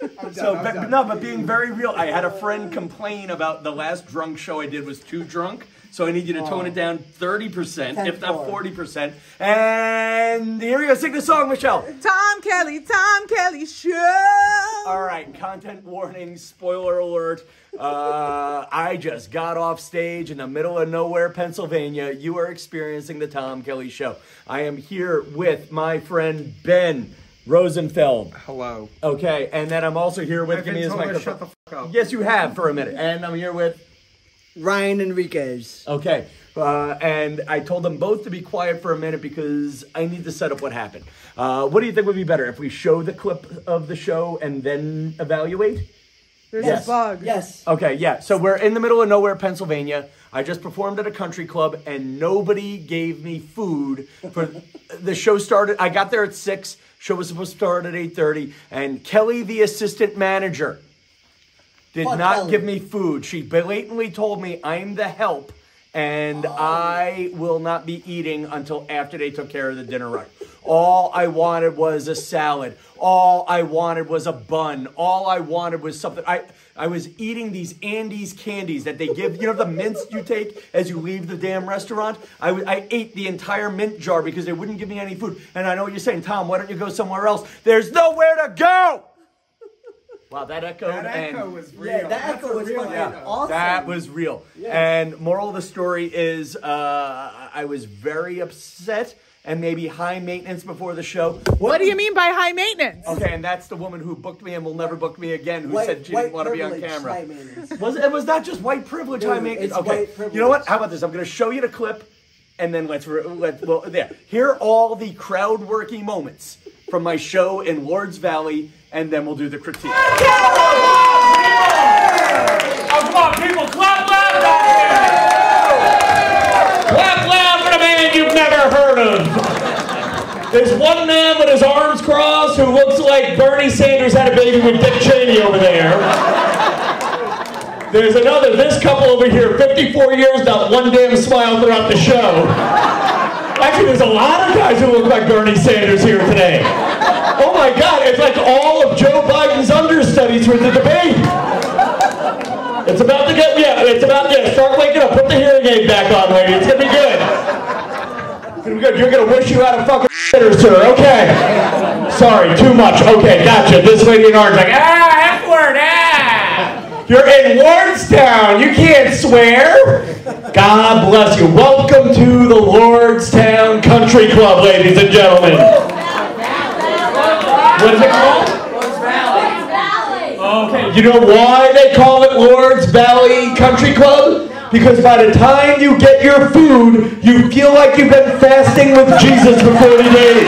No, but being very real, I had a friend complain about the last drunk show I did was too drunk. So I need you to tone it down 30%, if not 40%. And here we go. Sing the song, Michelle. Tom Kelly Show. All right. Content warning. Spoiler alert. I just got off stage in the middle of nowhere, Pennsylvania. You are experiencing the Tom Kelly Show. I am here with my friend Ben Rosenfeld. Hello. Okay. And then I'm also here with... Give me his microphone. Shut the fuck up. Yes, you have for a minute. And I'm here with... Ryan Enriquez. Okay, and I told them both to be quiet for a minute because I need to set up what happened. What do you think would be better, if we show the clip of the show and then evaluate? There's a bug. Yes. Okay, yeah, so we're in the middle of nowhere, Pennsylvania. I just performed at a country club and nobody gave me food. For the show started, I got there at 6, show was supposed to start at 8:30, and Kelly, the assistant manager, did not give me food. She blatantly told me I'm the help and I will not be eating until after they took care of the dinner right. All I wanted was a salad. All I wanted was a bun. All I wanted was something. I was eating these Andes candies that they give, you know, the mints you take as you leave the damn restaurant. I ate the entire mint jar because they wouldn't give me any food. And I know what you're saying, Tom, why don't you go somewhere else? There's nowhere to go! Wow, that echoed. That echo was real. Yeah, that echo was fucking awesome. That was real. Yeah. And moral of the story is I was very upset and maybe high maintenance before the show. What do you mean by high maintenance? Okay, and that's the woman who booked me and will never book me again, who said she didn't want to be on camera. High maintenance. It was not just white privilege, high maintenance. Okay, you know what? How about this? I'm going to show you the clip, and then there. Here are all the crowd working moments from my show in Lords Valley, and then we'll do the critique. Oh, come on, people, clap loud out here! Clap loud for the man you've never heard of. There's one man with his arms crossed who looks like Bernie Sanders had a baby with Dick Cheney over there. There's another, this couple over here, 54 years, not one damn smile throughout the show. Actually, there's a lot of guys who look like Bernie Sanders here today. Oh my God, it's like all of Joe Biden's understudies for the debate. It's about to get, start waking up. Put the hearing aid back on, lady. It's gonna be good. It's gonna be good. You're gonna wish you had a fucking shitter, sir. Okay. Sorry, too much. Okay, gotcha. This lady in orange, like, F word, You're in Lordstown. You can't swear. God bless you. Welcome to the Lordstown Country Club, ladies and gentlemen. What is it called? Lords Valley. Okay, you know why they call it Lords Valley Country Club? Because by the time you get your food, you feel like you've been fasting with Jesus for 40 days.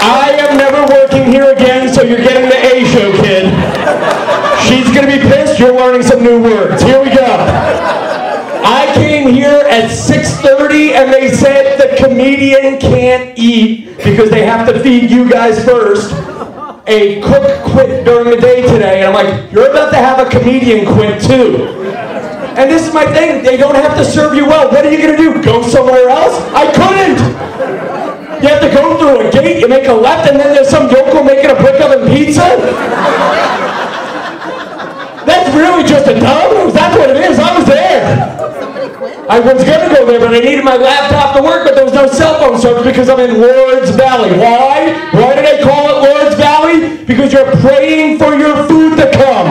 I am never working here again, so you're getting the A show, kid. She's going to be pissed. You're learning some new words. Here we go. I came here at 6:30 and they said the comedian can't eat because they have to feed you guys first. A cook quit during the day today, and I'm like, you're about to have a comedian quit too. And this is my thing, they don't have to serve you well. What are you going to do, go somewhere else? I couldn't! You have to go through a gate, you make a left, and then there's some yokel making a brick oven pizza? That's really just a Domino's, that's what it is, I was there. I was going to go there, but I needed my laptop to work, but there was no cell phone service because I'm in Lords Valley. Why? Why do they call it Lords Valley? Because you're praying for your food to come.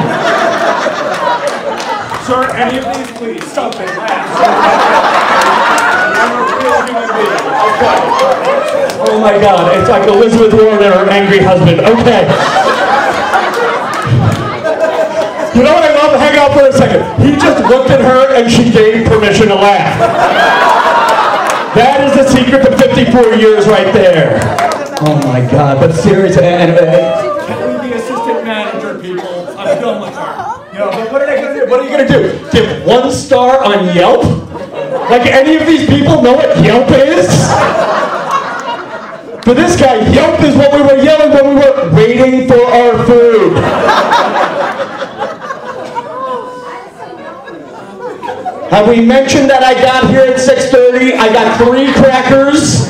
Sir, any of these, please, stop it. I'm a real human being. Okay. Oh my God, it's like Elizabeth Warren and her angry husband. Okay. You know what I love? Hang on for a second. He just looked at her and she gave permission to laugh. That is the secret to 54 years right there. Oh my God, but seriously, and the assistant manager, people, I'm done with her. You know, but what are they going to do? What are you going to do? Give 1 star on Yelp? Like any of these people know what Yelp is? For this guy, Yelp is what we were yelling when we were waiting for our food. Have we mentioned that I got here at 6:30? I got 3 crackers.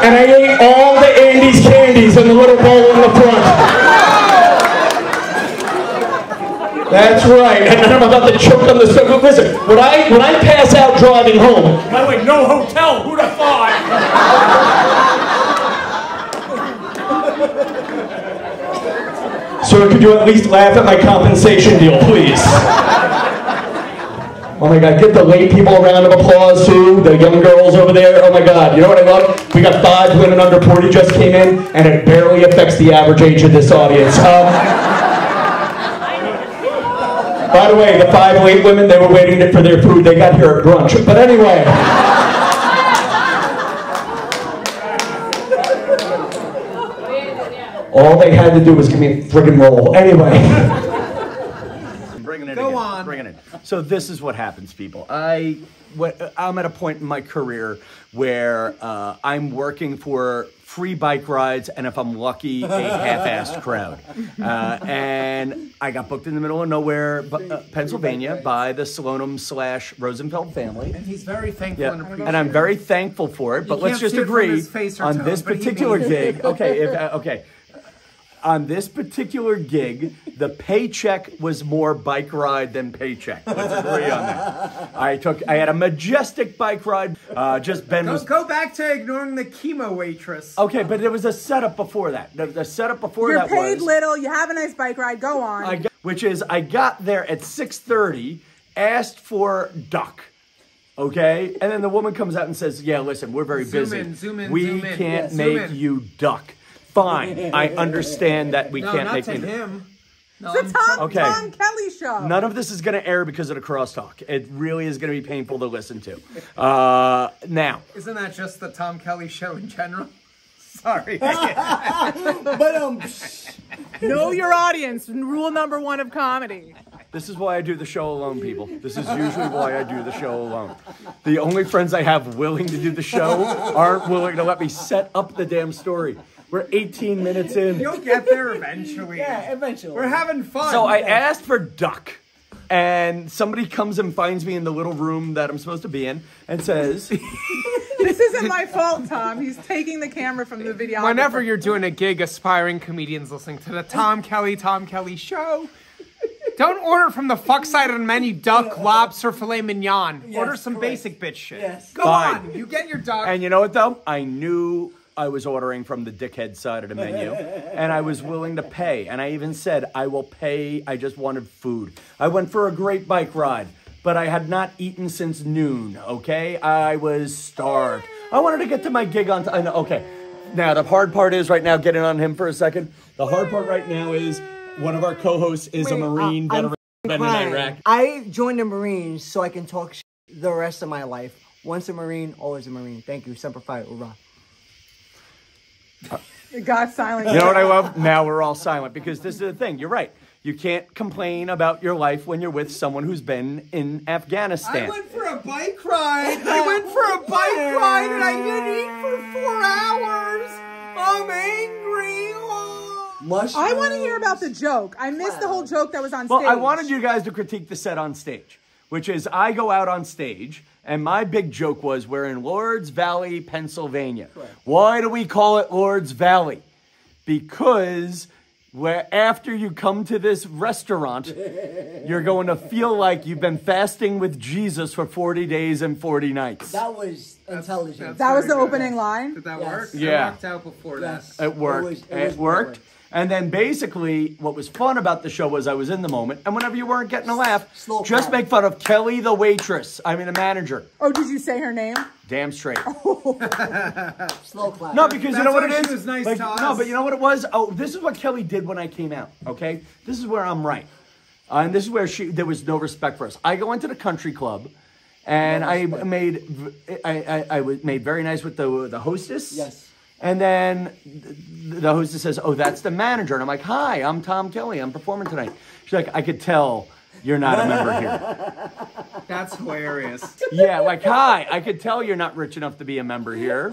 and I ate all the Andy's candies in the little bowl in the front. That's right, and then I'm about to choke on the stove. Listen, when I pass out driving home, by the way, no hotel, who'd have thought? Sir, could you at least laugh at my compensation deal, please? Oh my God, give the late people a round of applause too, the young girls over there. Oh my God, you know what I love? We got 5 women under 40 just came in, and it barely affects the average age of this audience. By the way, the 5 late women, they were waiting for their food. They got here at brunch. But anyway. All they had to do was give me a friggin' roll. Anyway. Bringing it again. Bringing it. So this is what happens, people. I'm at a point in my career where I'm working for free bike rides, and if I'm lucky, a half-assed crowd. And I got booked in the middle of nowhere, Pennsylvania, by the Slonim / Rosenfeld family. And he's very thankful and appreciative. And I'm very thankful for it, but let's just agree on this particular gig. Okay. On this particular gig, the paycheck was more bike ride than paycheck. Let's agree on that. I had a majestic bike ride. Go back to ignoring the chemo waitress. Okay, but there was a setup before that. The setup before You're that was... paid little, you have a nice bike ride, go on. I got there at 6:30, asked for duck. Okay? And then the woman comes out and says, yeah, listen, we're very busy. Zoom in, we can't make you duck. Fine, I understand that we can't make it. Him. No, it's the Tom Kelly Show. None of this is going to air because of the crosstalk. It really is going to be painful to listen to. Now. Isn't that just the Tom Kelly Show in general? Sorry. Know your audience. Rule number 1 of comedy. This is why I do the show alone, people. This is usually why I do the show alone. The only friends I have willing to do the show aren't willing to let me set up the damn story. We're 18 minutes in. You'll get there eventually. Yeah, eventually. We're having fun. So I asked for duck, and somebody comes and finds me in the little room that I'm supposed to be in and says... This isn't my fault, Tom. He's taking the camera from the video. Whenever you're doing a gig, aspiring comedians listening to the Tom Kelly Show, don't order from the fuck side of the menu duck, lobster, filet mignon. Yes, order some correct. basic bitch shit. Yes. Go on. You get your duck. And you know what, though? I knew I was ordering from the dickhead side of the menu, and I was willing to pay. And I even said, I will pay. I just wanted food. I went for a great bike ride, but I had not eaten since noon, okay? I was starved. I wanted to get to my gig on time. Okay. Now, the hard part is right now, getting on him for a second. The hard part right now is one of our co-hosts is a Marine veteran in Iraq. I joined the Marines so I can talk shit the rest of my life. Once a Marine, always a Marine. Thank you. Semper Fi, hoorah. It got silent. You know what I love? Now we're all silent because this is the thing. You're right. You can't complain about your life when you're with someone who's been in Afghanistan. I went for a bike ride. And I didn't eat for 4 hours. I'm angry. I want to hear about the joke. I missed the whole joke that was on stage. Well, I wanted you guys to critique the set on stage, which is I go out on stage, and my big joke was we're in Lords Valley, Pennsylvania. Correct. Why do we call it Lords Valley? Because after you come to this restaurant, you're going to feel like you've been fasting with Jesus for 40 days and 40 nights. That was intelligent. That was the opening line? Did that work? Yeah. It worked out before that. It worked. It worked. And then basically, what was fun about the show was I was in the moment, and whenever you weren't getting a laugh, just make fun of Kelly the waitress. I mean, the manager. Oh, did you say her name? Damn straight. Slow clap. No, because you know what it is? She was nice to us. No, but you know what it was? Oh, this is what Kelly did when I came out, okay? This is where I'm right. And this is where there was no respect for us. I go into the country club, and I made very nice with the hostess. Yes. And then the hostess says, oh, that's the manager. And I'm like, hi, I'm Tom Kelly. I'm performing tonight. She's like, I could tell you're not a member here. That's hilarious. Yeah, like, hi, I could tell you're not rich enough to be a member here.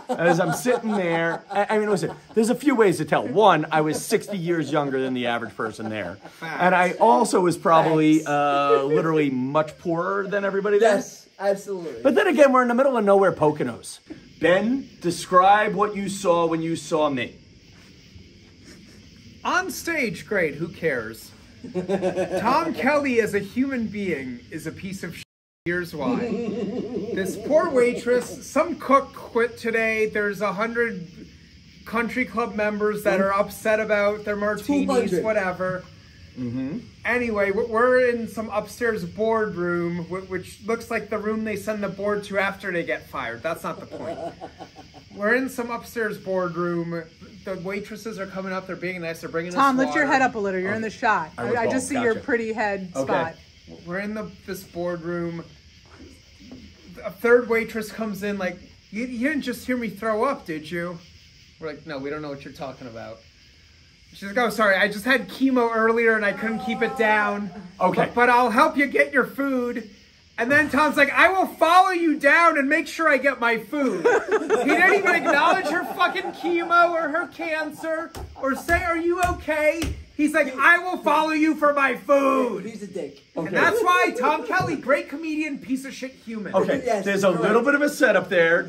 As I'm sitting there, I mean, listen, there's a few ways to tell. One, I was 60 years younger than the average person there. And I also was probably literally much poorer than everybody there. Yes, absolutely. But then again, we're in the middle of nowhere, Poconos. Ben, describe what you saw when you saw me. On stage, great. Who cares? Tom Kelly as a human being is a piece of shit. Here's why. This poor waitress, some cook quit today. There's 100 country club members that are upset about their martinis, 200. whatever. Anyway, we're in some upstairs boardroom, which looks like the room they send the board to after they get fired. That's not the point. We're in some upstairs boardroom. The waitresses are coming up. They're being nice. They're bringing us Tom, lift water. your head up a little. You're in the shot. I just see your pretty head spot. We're in this boardroom. A third waitress comes in like, you didn't just hear me throw up, did you? We're like, no, we don't know what you're talking about. She's like, oh, sorry, I just had chemo earlier and I couldn't keep it down. Okay. But I'll help you get your food. And then Tom's like, I will follow you down and make sure I get my food. He didn't even acknowledge her fucking chemo or her cancer or say, are you okay? He's like, I will follow you for my food. He's a dick. And that's why Tom Kelly, great comedian, piece of shit human. Okay, Yes, there's a little bit of a setup there.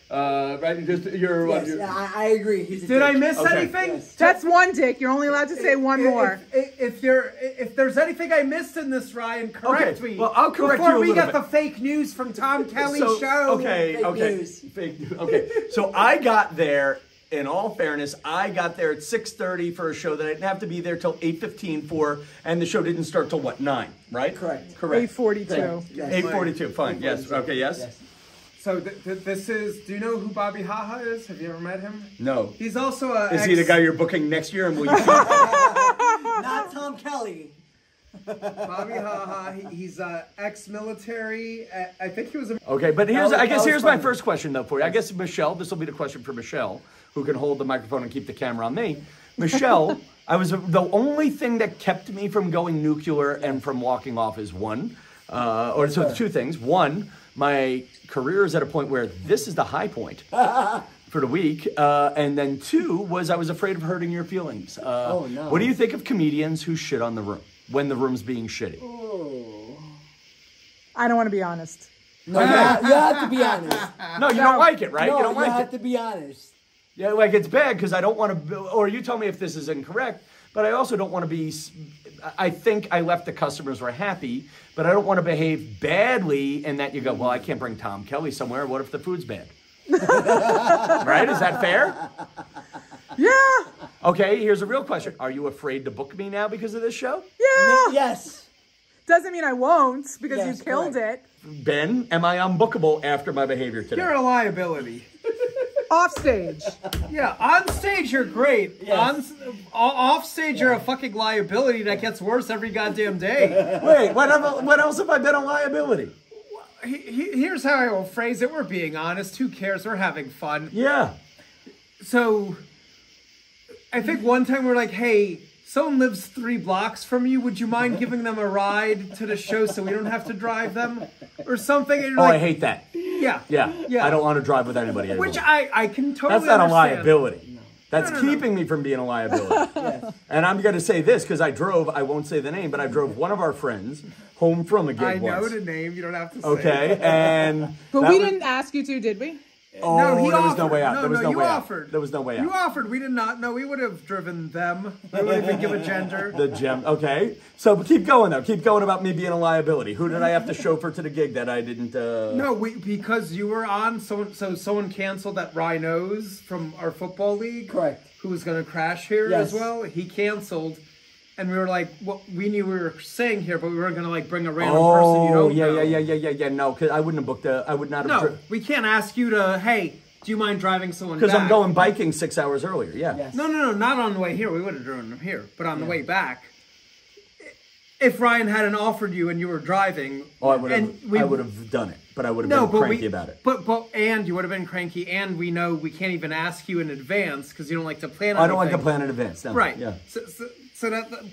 Right? Just I agree. He's a Did dick. I miss Okay. anything? Yes. That's one dick. You're only allowed to say one more. If there's anything I missed in this, Ryan, correct me. Well, I'll correct before you a we little get bit. the fake news from Tom Kelly Show. Okay, Fake okay. news. Fake news. Okay. So I got there, in all fairness, I got there at 6:30 for a show that I didn't have to be there till 8:15 for, and the show didn't start till what, 9, right? Correct. 8:42. Yes. 8:42, fine, yes, okay, yes? Yes. So this is, do you know who Bobby Haha is? Have you ever met him? No. He's also a Is he the guy you're booking next year, and will you Not Tom Kelly. Bobby Haha, he's ex-military. I think he was a... Okay, but here's, That I guess was here's my funny. first question, though, for you. I guess, Michelle, this will be the question for Michelle, who can hold the microphone and keep the camera on me. Michelle, the only thing that kept me from going nuclear and from walking off is two things. One, my career is at a point where this is the high point for the week. And then two was I was afraid of hurting your feelings. Oh, no. What do you think of comedians who shit on the room when the room's being shitty? I don't want to be honest. No, you have to be honest. No, you don't like it, right? No, you don't you like have it. to be honest. Yeah, like it's bad because I don't want to, or you tell me if this is incorrect, but I also don't want to be, I think I left the customers were happy, but I don't want to behave badly and that you go, well, I can't bring Tom Kelly somewhere. What if the food's bad? Right? Is that fair? Yeah. Okay, here's a real question. Are you afraid to book me now because of this show? Yeah. Yes. Doesn't mean I won't because Yes, you killed correct. it. Ben, am I unbookable after my behavior today? You're a liability. Off stage. Yeah, on stage you're great. Yes. Off stage you're a fucking liability that gets worse every goddamn day. Wait, what else have I been a liability? Here's how I will phrase it. We're being honest. Who cares? We're having fun. Yeah. So, I think one time we're like, hey, someone lives 3 blocks from you. Would you mind giving them a ride to the show so we don't have to drive them? Or something. And you're Oh, like, I hate that. Yeah. Yeah. I don't want to drive with anybody anymore. Which I can totally That's not a understand. liability. That's No. keeping me from being a liability. Yes. And I'm going to say this because I won't say the name, but I drove one of our friends home from a gig I know once. the name. You don't have to say Okay, it. and But that we was- didn't ask you to, did we? Oh, No, he there was offered. no way out. There was no you way offered. out. There was no way You out. offered. We did not. No, we would have driven them. We wouldn't even give a gender. The gem. Okay, so keep going though. Keep going about me being a liability. Who did I have to chauffeur to the gig that I didn't? No, because you were on. Someone canceled that Rhinos from our football league. Correct. Who was going to crash here Yes. as well? He canceled, and we were like, well, we knew we were staying here, but we weren't going to like bring a random person you don't know. Yeah. No, because I wouldn't have booked I would not have. No, we can't ask you to. Hey, do you mind driving someone? Because I'm back? going biking 6 hours earlier. Yeah. Yes. No, not on the way here. We would have driven them here, but on the way back. If Ryan hadn't offered you and you were driving, Oh, I would and have done it, but I would have been cranky about it. And you would have been cranky, and we know we can't even ask you in advance because you don't like to plan. I don't like anything. to plan in advance. No. Right. Yeah.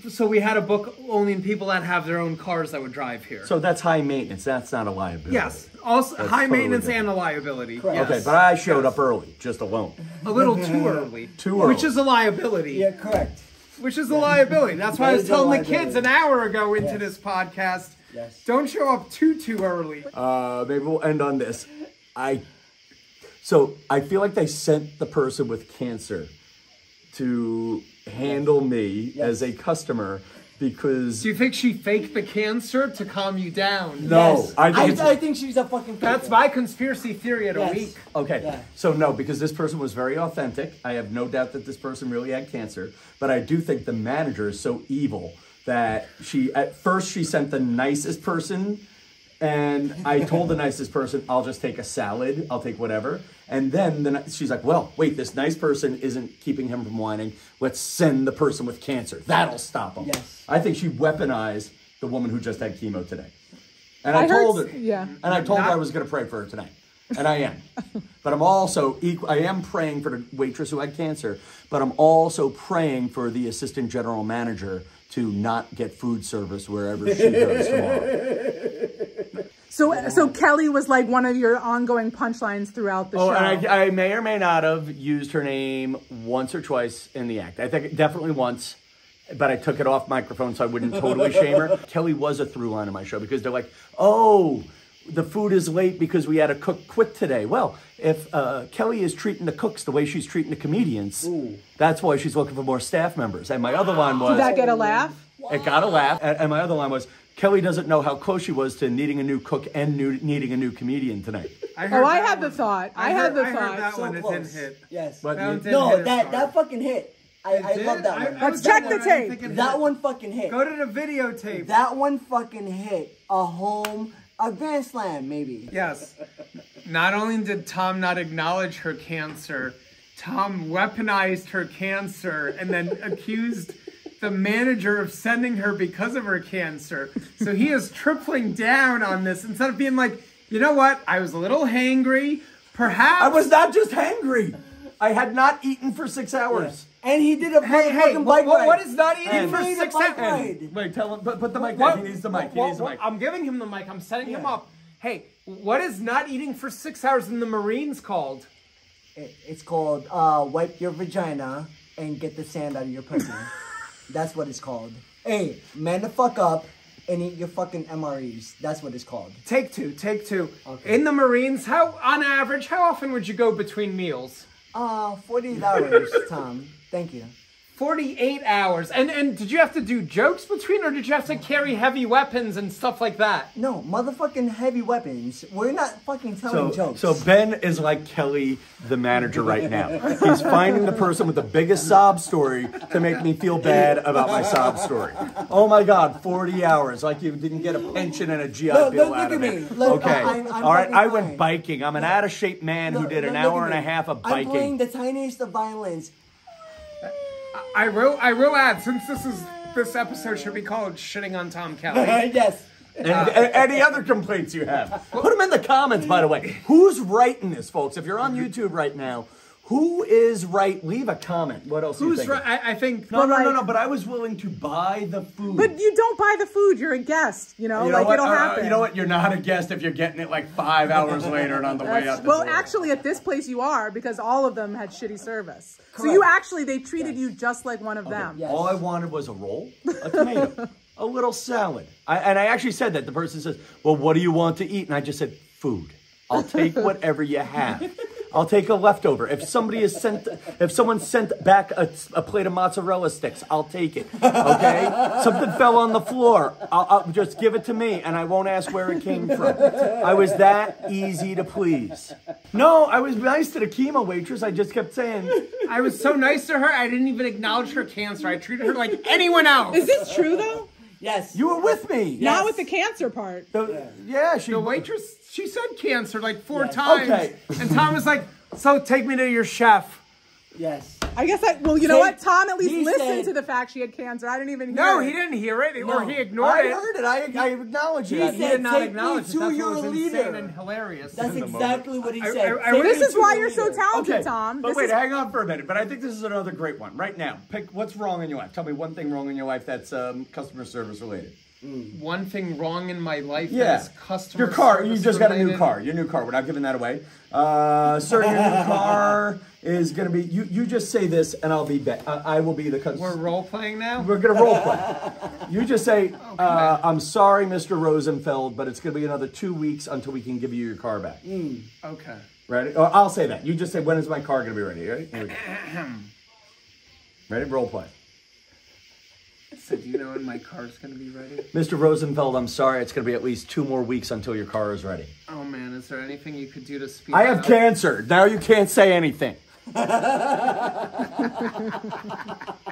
So we had to book only people that have their own cars that would drive here. So that's high maintenance. That's not a liability. Yes, also That's high totally maintenance different. and a liability. Correct. Yes. Okay, but I showed up early, just alone. A little too early. Too early. Which is a liability. Yeah, correct. Which is a liability. That's why I That was is a telling the liability. kids an hour ago into Yes. this podcast. Yes. Don't show up too early. Maybe we'll end on this. So I feel like they sent the person with cancer to handle me as a customer because... Do you think she faked the cancer to calm you down? No. Yes. I think she's a fucking faker. That's my conspiracy theory of a week. Okay. Yeah. So no, because this person was very authentic. I have no doubt that this person really had cancer. But I do think the manager is so evil that at first she sent the nicest person. And I told the nicest person, I'll just take a salad. I'll take whatever. And then she's like, well, wait, this nice person isn't keeping him from whining. Let's send the person with cancer. That'll stop him. Yes. I think she weaponized the woman who just had chemo today. And I told her. Yeah. And I told her I was going to pray for her tonight. And I am. But I'm also, I am praying for the waitress who had cancer. But I'm also praying for the assistant general manager to not get food service wherever she goes tomorrow. So Kelly was like one of your ongoing punchlines throughout the show. And I may or may not have used her name once or twice in the act. I think definitely once, but I took it off microphone so I wouldn't totally shame her. Kelly was a through line in my show because they're like, oh, the food is late because we had a cook quit today. Well, if Kelly is treating the cooks the way she's treating the comedians, that's why she's looking for more staff members. And my other line was... Did that get a laugh? It got a laugh. And my other line was, Kelly doesn't know how close she was to needing a new cook and needing a new comedian tonight. I had the thought. I had the thought. I heard that So one. It close. didn't hit. Yes. But That fucking hit. I love that one. Let's check the tape. That one fucking hit. Go to the videotape. That one fucking hit. A Grand Slam, maybe. Yes. Not only did Tom not acknowledge her cancer, Tom weaponized her cancer and then accused the manager of sending her because of her cancer. So he is tripling down on this instead of being like, you know what? I was a little hangry. Perhaps I was not just hangry. I had not eaten for 6 hours. And he did a fucking bike ride. What is not eating for He made a 6 bike hours? ride. Wait, tell him. Put the mic down. He needs the mic. He needs the mic. I'm giving him the mic. I'm setting him up. Hey, what is not eating for 6 hours in the Marines called? It's called wipe your vagina and get the sand out of your pussy. That's what it's called. Hey, man the fuck up and eat your fucking MREs. That's what it's called. Take two. Okay. In the Marines, on average, how often would you go between meals? 48 hours, Tom. Thank you. 48 hours. And did you have to do jokes between, or did you have to carry heavy weapons and stuff like that? No, motherfucking heavy weapons. We're not fucking telling jokes. So Ben is like Kelly, the manager right now. He's finding the person with the biggest sob story to make me feel bad about my sob story. Oh my God, 40 hours. Like you didn't get a pension and a GI Bill out of it. Okay. All right, I went biking. I'm an out-of-shape man who did an hour and a half of biking. I'm playing the tiniest of violins. I will add, since this episode should be called Shitting on Tom Kelly. Yes. And any other complaints you have, put them in the comments, by the way. Who's writing this, folks? If you're on YouTube right now, who is right? Leave a comment. What else Who's do you think? right? I think... No, but I was willing to buy the food. But you don't buy the food. You're a guest. It'll happen. You know what? You're not a guest if you're getting it like 5 hours later and on the way out the door. Actually, at this place you are, because all of them had shitty service. Correct. So they treated you just like one of them. Yes. All I wanted was a roll, a tomato, a little salad. And I actually said that. The person says, well, what do you want to eat? And I just said, food. I'll take whatever you have. I'll take a leftover. If someone sent back a plate of mozzarella sticks, I'll take it. Okay? Something fell on the floor. I'll just give it to me, and I won't ask where it came from. I was that easy to please. No, I was nice to the chemo waitress. I just kept saying. I was so nice to her, I didn't even acknowledge her cancer. I treated her like anyone else. Is this true, though? Yes. You were with me. Not with the cancer part. The waitress, she said cancer like 4 times. Okay. And Tom was like, so take me to your chef. Yes. I guess you know what? Tom at least listened to the fact she had cancer. I didn't even hear it. No, he didn't hear it, or he ignored it. I heard it. I acknowledged it. He did not "Take acknowledge me it. That's to what was your insane leader." and hilarious. That's exactly what he said. This is why you're so talented, Okay, Tom. But wait, hang on for a minute. But I think this is another great one. Right now, pick what's wrong in your life. Tell me one thing wrong in your life that's customer service related. One thing wrong in my life is customer Your car. service You just got a new related. car. Your new car. We're not giving that away. Sir, your new car. car is going to be, you just say this and I'll be back. I will be the... We're role-playing now? We're going to role-play. You just say, I'm sorry, Mr. Rosenfeld, but it's going to be another 2 weeks until we can give you your car back. Okay. Ready? Or I'll say that. You just say, when is my car going to be ready? Ready? Here we go. Ready? Role-play. So do you know when my car's going to be ready? Mr. Rosenfeld, I'm sorry. It's going to be at least 2 more weeks until your car is ready. Oh, man. Is there anything you could do to speed I have cancer. Now you can't say anything.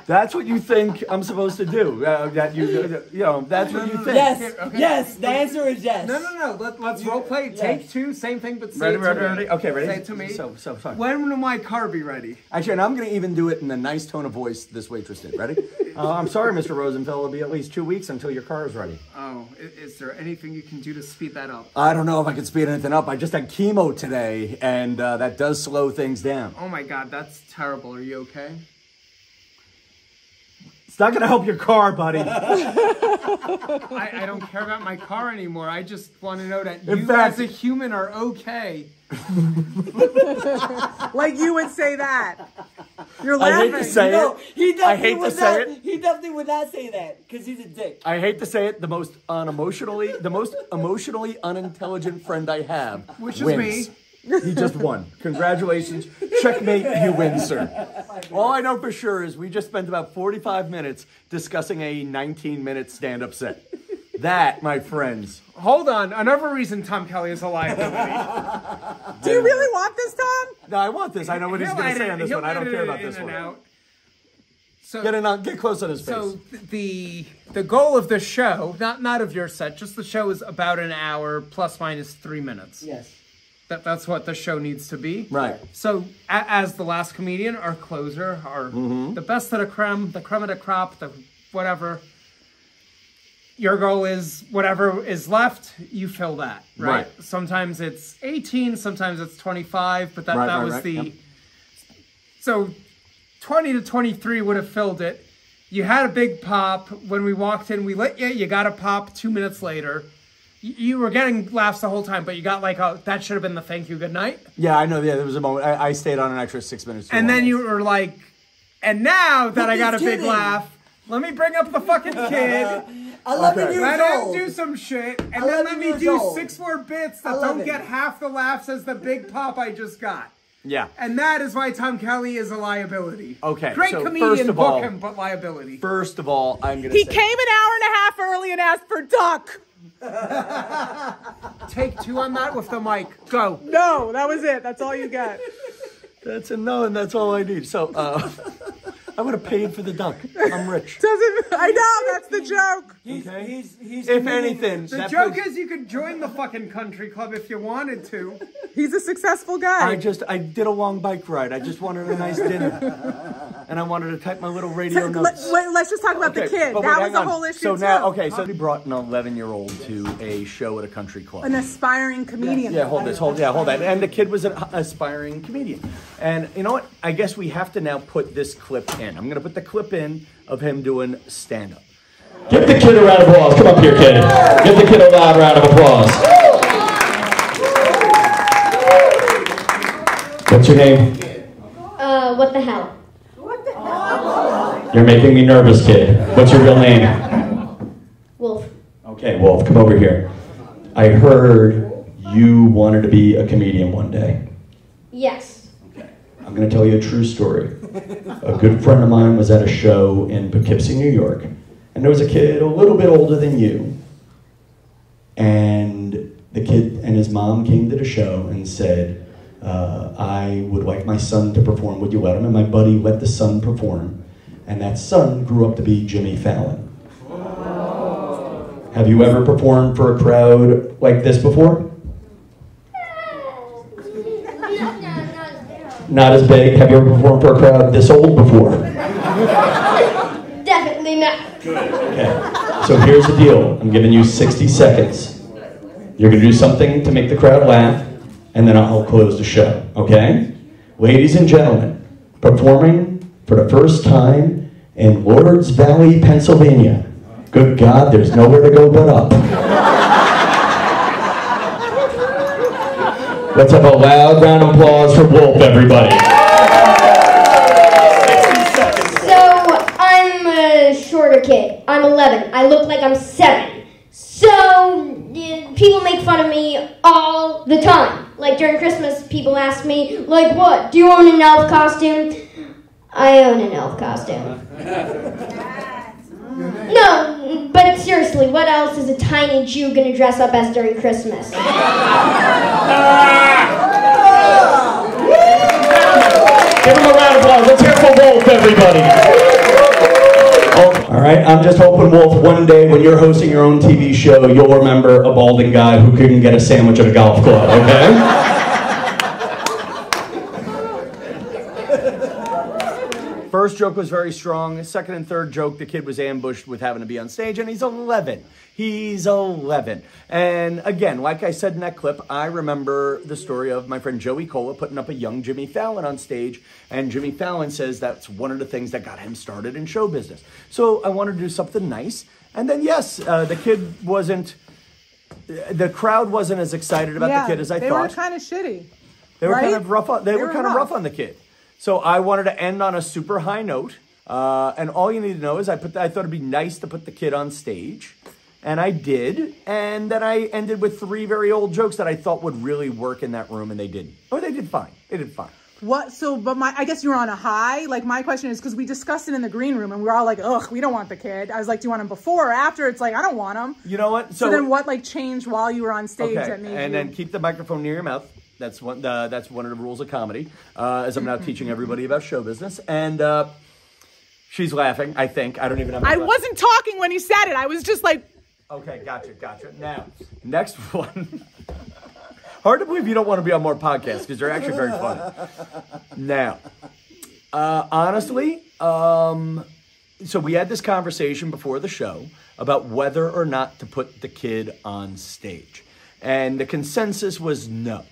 That's what you think I'm supposed to do. That you know, that's what you think. Yes, yes. The answer is yes. No. Let's role play. Take 2, same thing, but say Ready, it to me. ready? Okay, ready? Say it to me. So fine. When will my car be ready? Actually, and I'm going to even do it in the nice tone of voice this waitress did. Ready? I'm sorry, Mr. Rosenfeld. It'll be at least 2 weeks until your car is ready. Oh, is there anything you can do to speed that up? I don't know if I can speed anything up. I just had chemo today, and that does slow things down. Oh my God, that's terrible. Are you okay? It's not going to help your car, buddy. I don't care about my car anymore. I just want to know that you as a human are okay. Like you would say that. You're laughing. I hate to say it. I hate to say it. He definitely would not say that because he's a dick. I hate to say it. The most emotionally unintelligent friend I have, which wins. is me. He just won. Congratulations. Checkmate, you win, sir. All I know for sure is we just spent about 45 minutes discussing a 19-minute stand-up set. That, my friends. Hold on. Another reason Tom Kelly is a liability. Do you really want this, Tom? No, I want this. I know what he's going to say on this one. I don't care about this one. So, get close on his face. So the goal of the show, not of your set, just the show is about an hour plus minus 3 minutes. Yes. That's what the show needs to be. Right. So as the last comedian, our closer, the best of the creme of the crop, the whatever. Your goal is whatever is left, you fill that, right? Sometimes it's 18, sometimes it's 25, but that was the... Yep. So 20 to 23 would have filled it. You had a big pop. When we walked in, we lit you. You got a pop 2 minutes later. You were getting laughs the whole time, but you got like, that should have been the thank you, good night. Yeah, I know. Yeah, there was a moment. I stayed on an extra 6 minutes. And then you were like, and now that I got a big laugh, let me bring up the fucking kid. 11 years let old. him do some shit, and then let me do 6 more bits that don't get half the laughs as the big pop I just got. Yeah. And that is why Tom Kelly is a liability. Okay. Great so comedian, book him, but liability. First of all, I'm going to say... He came an hour and a half early and asked for duck. Take 2 on that with the mic. Go. No, that was it. That's all you got. That's a no, and that's all I need. So, I would have paid for the duck. I'm rich. I know, that's the joke. He's if anything, the joke is you could join the fucking country club if you wanted to. He's a successful guy. I did a long bike ride. I just wanted a nice dinner. And I wanted to type my little radio notes. Let's just talk about the kid. That was the whole issue, so now, so we brought an 11-year-old to a show at a country club. An aspiring comedian. Yeah, hold that. And the kid was an aspiring comedian. And you know what? I guess we have to now put this clip in. I'm going to put the clip in of him doing stand-up. Give the kid a round of applause. Come up here, kid. Give the kid a loud round of applause. What's your name? What the hell? You're making me nervous, kid. What's your real name? Wolf. Okay, Wolf, come over here. I heard you wanted to be a comedian one day. Yes. Okay. I'm going to tell you a true story. A good friend of mine was at a show in Poughkeepsie, New York, and there was a kid a little bit older than you, and the kid and his mom came to the show and said, I would like my son to perform. Would you let him? And my buddy let the son perform. And that son grew up to be Jimmy Fallon. Have you ever performed for a crowd like this before? Not as big. Have you ever performed for a crowd this old before? Definitely not. Okay. So here's the deal. I'm giving you 60 seconds. You're going to do something to make the crowd laugh, and then I'll close the show, okay? Ladies and gentlemen, performing for the first time in Lords Valley, Pennsylvania. Good God, there's nowhere to go but up. Let's have a loud round of applause for Wolf, everybody. 11. I look like I'm 7. So, people make fun of me all the time. Like, during Christmas, people ask me, like, what? Do you own an elf costume? I own an elf costume. No, but seriously, what else is a tiny Jew gonna dress up as during Christmas? Give him a round of applause. Let's hear for Wolf, everybody. All right, I'm just hoping, Wolf, one day when you're hosting your own TV show, you'll remember a balding guy who couldn't get a sandwich at a golf club, okay? First joke was very strong. Second and third joke, the kid was ambushed with having to be on stage, and he's 11. He's 11. And again, like I said in that clip, I remember the story of my friend Joey Cola putting up a young Jimmy Fallon on stage, and Jimmy Fallon says that's one of the things that got him started in show business. So I wanted to do something nice. And then, yes, the crowd wasn't as excited about the kid as I thought. They were kind of shitty. They were kind of rough on, they were kind of rough on the kid. So I wanted to end on a super high note, and all you need to know is I thought it'd be nice to put the kid on stage, and I did, and then I ended with 3 very old jokes that I thought would really work in that room, and they didn't. Or they did fine. They did fine. What? So, but I guess you were on a high. Like, my question is, because we discussed it in the green room, and we were all like, ugh, we don't want the kid. I was like, do you want him before or after? It's like, I don't want him. You know what? So then what, like, changed while you were on stage that made and then keep the microphone near your mouth. That's one of the rules of comedy, as I'm now teaching everybody about show business. And she's laughing, I think. I don't even have... I wasn't talking when you said it. I was just like... Okay, gotcha. Now, next one. Hard to believe you don't want to be on more podcasts, because they're actually very fun. Now, honestly, so we had this conversation before the show about whether or not to put the kid on stage. And the consensus was no.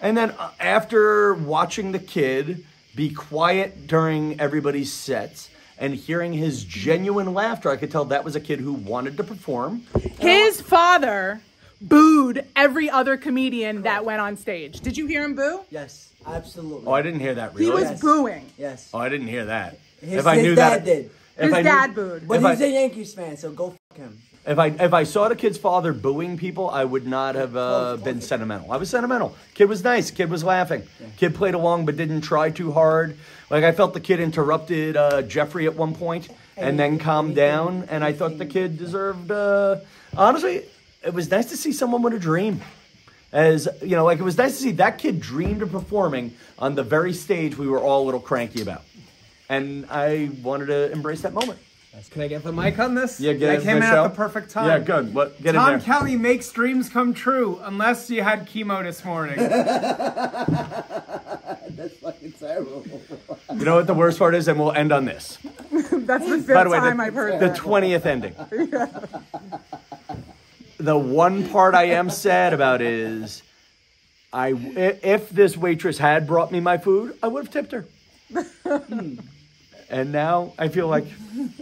And then after watching the kid be quiet during everybody's sets and hearing his genuine laughter, I could tell that was a kid who wanted to perform. His father booed every other comedian that went on stage. Did you hear him boo? Yes, absolutely. Oh, I didn't hear that, really? He was booing. Yes. Oh, I didn't hear that. His dad did. His dad booed. But he's a Yankees fan, so go fuck him. If I saw the kid's father booing people, I would not have been sentimental. I was sentimental. Kid was nice. Kid was laughing. Yeah. Kid played along but didn't try too hard. Like, I felt the kid interrupted Jeffrey at one point and then calmed down. And I thought the kid deserved... honestly, it was nice to see someone with a dream. As, you know, like, it was nice to see that kid dreamed of performing on the very stage we were all a little cranky about. And I wanted to embrace that moment. Can I get the mic on this? Yeah, get it. I came in at the perfect time. Yeah, good. Get in there. Tom Kelly makes dreams come true, unless you had chemo this morning. That's fucking terrible. You know what the worst part is? And we'll end on this. That's the 5th time I've heard the that. 20th ending. The one part I am sad about is, if this waitress had brought me my food, I would have tipped her. And now I feel like...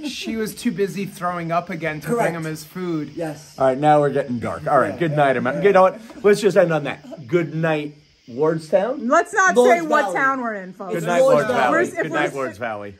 She was too busy throwing up again to bring him his food. Yes. All right, now we're getting dark. All right, good night. You know what? Let's just end on that. Good night, Wardstown. Let's not say what town we're in, folks. Good night, Lords Valley. Good night, Lords Valley.